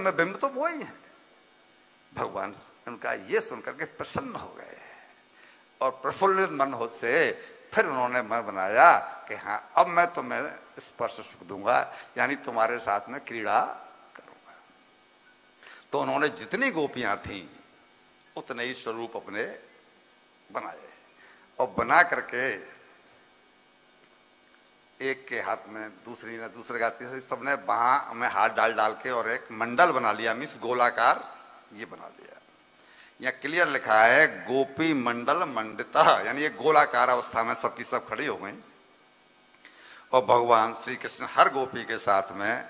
में बिंब तो वो ही है। भगवान उनका ये सुनकर के प्रसन्न हो गए और प्रफुल्लित मन हो से फिर उन्होंने मन बनाया कि हाँ अब मैं तुम्हें स्पर्श सुख दूंगा, यानी तुम्हारे साथ में क्रीड़ा करूंगा। तो उन्होंने जितनी गोपियां थीं उतने ही स्वरूप अपने बनाए और बना करके एक के हाथ में दूसरी ने दूसरे के हाथ में, सबने बाह में हाथ डाल डाल के और एक मंडल बना लिया, मीन्स गोलाकार ये बना लिया। यहाँ क्लियर लिखा है गोपी मंडल मंडिता, यानी ये गोलाकार अवस्था में सबकी सब खड़ी हो गई और भगवान श्री कृष्ण हर गोपी के साथ में,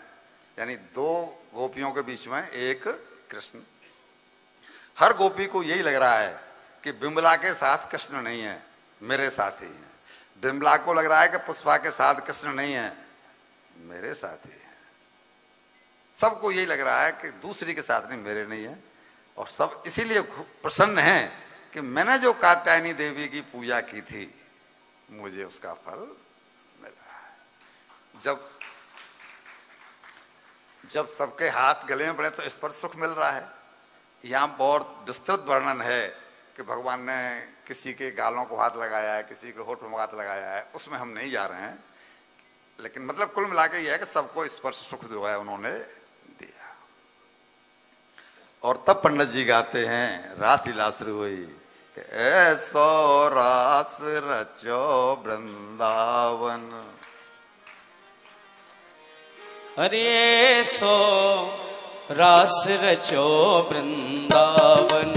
यानी दो गोपियों के बीच में एक कृष्ण। हर गोपी को यही लग रहा है कि बिमला के साथ कृष्ण नहीं है, मेरे साथ ही है। बिमला को लग रहा है कि पुष्पा के साथ कृष्ण नहीं है, मेरे साथ ही है। सबको यही लग रहा है कि दूसरी के साथ नहीं, मेरे नहीं है। और सब इसीलिए प्रसन्न हैं कि मैंने जो कात्यायनी देवी की पूजा की थी मुझे उसका फल मिल रहा है। जब सबके हाथ गले में पड़े तो इस पर सुख मिल रहा है। यहाँ बहुत विस्तृत वर्णन है कि भगवान ने किसी के गालों को हाथ लगाया है, किसी के होठ में हाथ लगाया है, उसमें हम नहीं जा रहे हैं। लेकिन मतलब कुल मिला के यह है कि सबको स्पर्श सुख जो है उन्होंने दिया। और तब पंडित जी गाते हैं, रासलीला शुरू हुई कि ऐसो रास रचो वृंदावन, अरे सो रास रचो वृंदावन,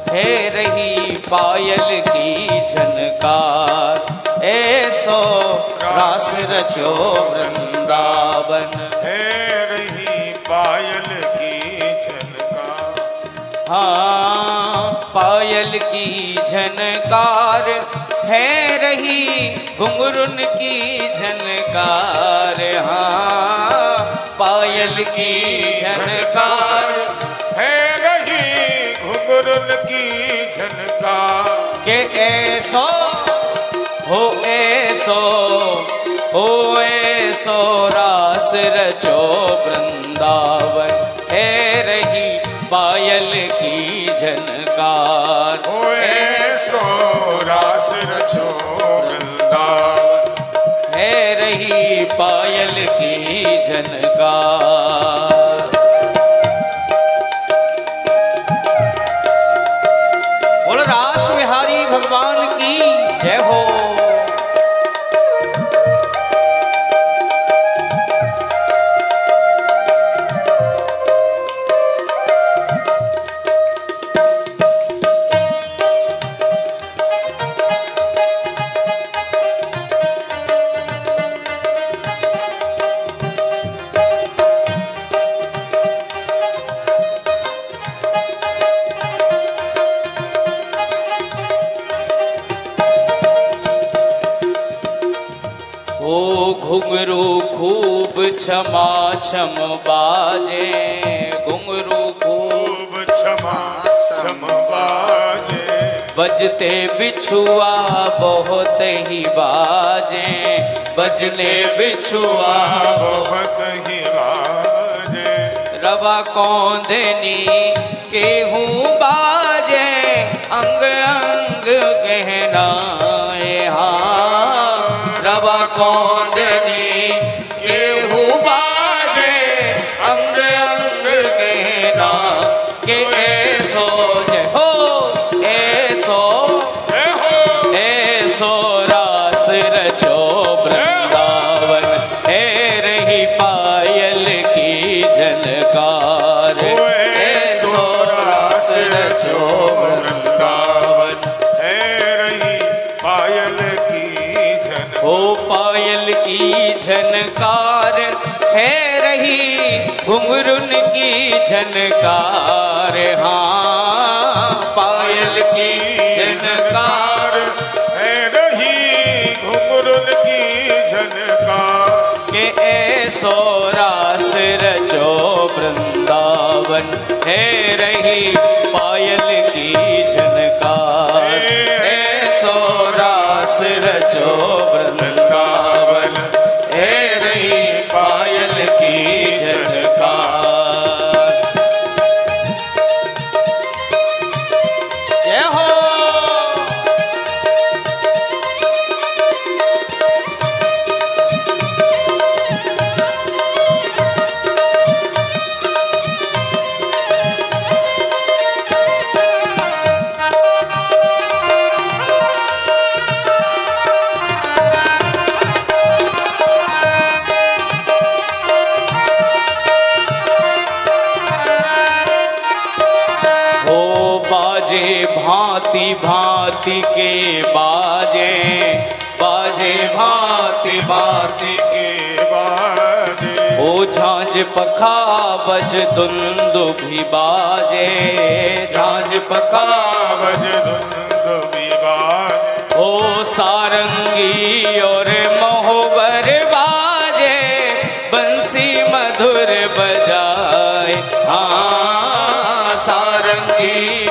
है रही पायल की झनकार। ऐसो रास रचो वृंदावन, है रही पायल की झनकार। हाँ पायल की झनकार, है रही घुंघरुन की झनकार। हाँ पायल की झनकार, है रही घुंघरुन की झनकार। के ऐसो हो ऐसो रास रचो वृंदावन, है रही पायल की झनकार। हो ऐसो रास रचो वृंदावन, है रही पायल की झनकार। बोल रास विहारी भगवान की जय हो। घुंघरू खूब क्षमा छम बाजे, घुंघरू खूब क्षमा छम बाजे। बजते बिछुआ बहुत ही बाजे, बजले बिछुआ बहुत ही बाजे। रवा कौंदनी केहूँ बाजे, अंग अंग गहनाए। हाँ रवा कौंदनी केहूँ बाजे, अंग अंग गहना। के ऐसो जय हो, ऐसो ऐसो रास रचो वृंदावन, है रही पायल की झनकार। ऐसो रास रचो वृंदावन, है रही पायल की झनकार। हो पायल की झनकार, है रही घुंघरुन की झनकार। हाँ पायल की झनकार, है रही घुंघरुन की झनकार। के ऐसो रास रचो वृंदावन, है रही पायल की झनकार। ऐसो रास रचो वृंदावन, है रही पायल की झनकार। बाजे भांति भांति के बाजे, बाजे भांति भांति के बाजे। ओ झांझ पखा बज दुंदुभि बाजे, झांझ पखा बज दुंदुभि बाजे। ओ सारंगी और महोबर बाजे, बंसी मधुर बजाए। हाँ सारंगी